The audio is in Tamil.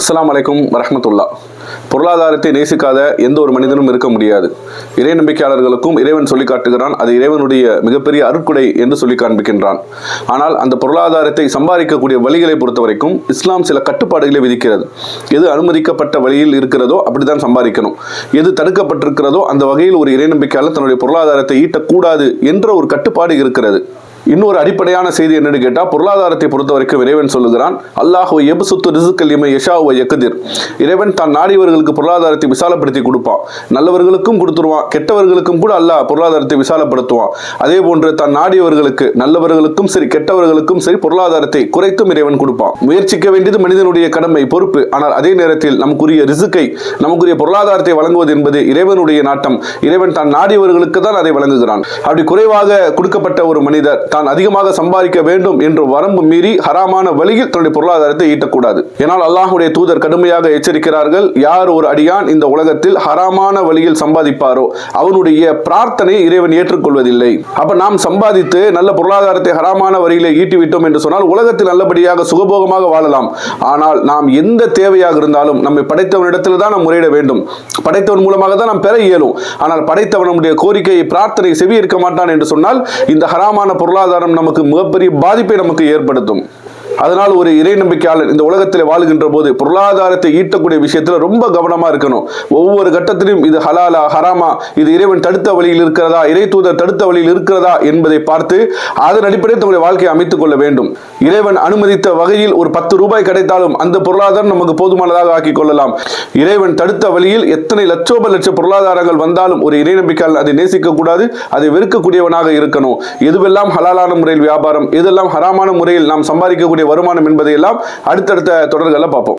அஸ்ஸலாமு அலைக்கும் வரஹ்மத்துல்லாஹ். பொருளாதாரத்தை நேசிக்காத எந்த ஒரு மனிதனும் இருக்க முடியாது. இறை நம்பிக்கையாளர்களுக்கும் இறைவன் சொல்லி காட்டுகிறான், அது இறைவனுடைய மிகப்பெரிய அருட்கொடை என்று சொல்லி காண்பிக்கின்றான். ஆனால் அந்த பொருளாதாரத்தை சம்பாதிக்கக்கூடிய வழிகளை பொறுத்த வரைக்கும் இஸ்லாம் சில கட்டுப்பாடுகளை விதிக்கிறது. எது அனுமதிக்கப்பட்ட வழியில் இருக்கிறதோ அப்படித்தான் சம்பாதிக்கணும், எது தடுக்கப்பட்டிருக்கிறதோ அந்த வகையில் ஒரு இறை நம்பிக்கையாளர் தன்னுடைய பொருளாதாரத்தை ஈட்டக்கூடாது என்ற ஒரு கட்டுப்பாடு இருக்கிறது. இன்னொரு அடிப்படையான செய்தி என்னன்னு கேட்டால், பொருளாதாரத்தை பொறுத்த வரைக்கும் இறைவன் சொல்லுகிறான், அல்லாஹு யப்சுத்து ரிஸ்கல் லிமன் யஷாஉ வ யக்திர். இறைவன் தான் நாடியவர்களுக்கு பொருளாதாரத்தை விசாலப்படுத்தி கொடுப்பான். நல்லவர்களுக்கும் கொடுத்துருவான், கெட்டவர்களுக்கும் கூட அல்லாஹ் பொருளாதாரத்தை விசாலப்படுத்துவான். அதே போன்று தான் நாடியவர்களுக்கு, நல்லவர்களுக்கும் சரி கெட்டவர்களுக்கும் சரி, பொருளாதாரத்தை குறைத்தும் இறைவன் கொடுப்பான். முயற்சிக்க வேண்டியது மனிதனுடைய கடமை, பொறுப்பு. ஆனால் அதே நேரத்தில் நமக்குரிய ரிஸ்கை, நமக்குரிய பொருளாதாரத்தை வழங்குவது என்பது இறைவனுடைய நாட்டம். இறைவன் தான் நாடியவர்களுக்கு தான் அதை வழங்குகிறான். அப்படி குறைவாக கொடுக்கப்பட்ட ஒரு மனிதர் தான் அதிகமாக சம்பாதிக்க வேண்டும் என்று வரம்பு மீறி ஹராமான வழியில் தன்னுடைய பொருளாதாரத்தை ஈட்டக்கூடாது. ஏனால் அல்லாஹ்வுடைய தூதர் கடுமையாக எச்சரிக்கிறார்கள், யார் ஒரு அடியான் இந்த உலகத்தில் ஹராமான வழியில் சம்பாதிப்பாரோ அவனுடைய பிரார்த்தனை இறைவன் ஏற்றுக்கொள்வதில்லை. அப்ப நாம் சம்பாதித்து நல்ல பொருளாதாரத்தை ஹராமான வழியிலே ஈட்டிவிட்டோம் என்று சொன்னால் உலகத்தில் நல்லபடியாக சுகபோகமாக வாழலாம். ஆனால் நாம் எந்த தேவையாக இருந்தாலும் நம்மை படைத்தவனிடத்தில் தான் நாம் முறையிட வேண்டும். படைத்தவன் மூலமாக தான் நாம் பெற இயலும். ஆனால் படைத்தவன் நம்முடைய கோரிக்கையை, பிரார்த்தனை செவியேற்க மாட்டான் என்று சொன்னால் இந்த ஹராமான பொருளாதாரம் நமக்கு மிகப்பெரிய பாதிப்பை நமக்கு ஏற்படுத்தும். அதனால் ஒரு இறை நம்பிக்கையாளர் இந்த உலகத்தில் வாழுகின்ற போது பொருளாதாரத்தை ஈட்டக்கூடிய விஷயத்தில் ரொம்ப கவனமா இருக்கணும். ஒவ்வொரு கட்டத்திலும் இது ஹலாலா ஹராமா, இது இறைவன் தடுத்த வழியில் இருக்கிறதா, இறை தூதர் தடுத்த வழியில் இருக்கிறதா என்பதை பார்த்து அதன் அடிப்படையில் தங்களுடைய வாழ்க்கையை அமைத்துக் கொள்ள வேண்டும். இறைவன் அனுமதித்த வகையில் ஒரு 10 ரூபாய் கிடைத்தாலும் அந்த பொருளாதாரம் நமக்கு போதுமானதாக ஆக்கிக் கொள்ளலாம். இறைவன் தடுத்த வழியில் எத்தனை லட்சோப லட்ச பொருளாதாரங்கள் வந்தாலும் ஒரு இறை நம்பிக்கையாளர் அதை நேசிக்க கூடாது, அதை வெறுக்கக்கூடியவனாக இருக்கணும். எதுவெல்லாம் ஹலாலான முறையில் வியாபாரம், எதெல்லாம் ஹராமான முறையில் நாம் சம்பாதிக்கக்கூடிய வருமானம் என்பதையெல்லாம் அடுத்தடுத்த தொடர்களை பார்ப்போம்.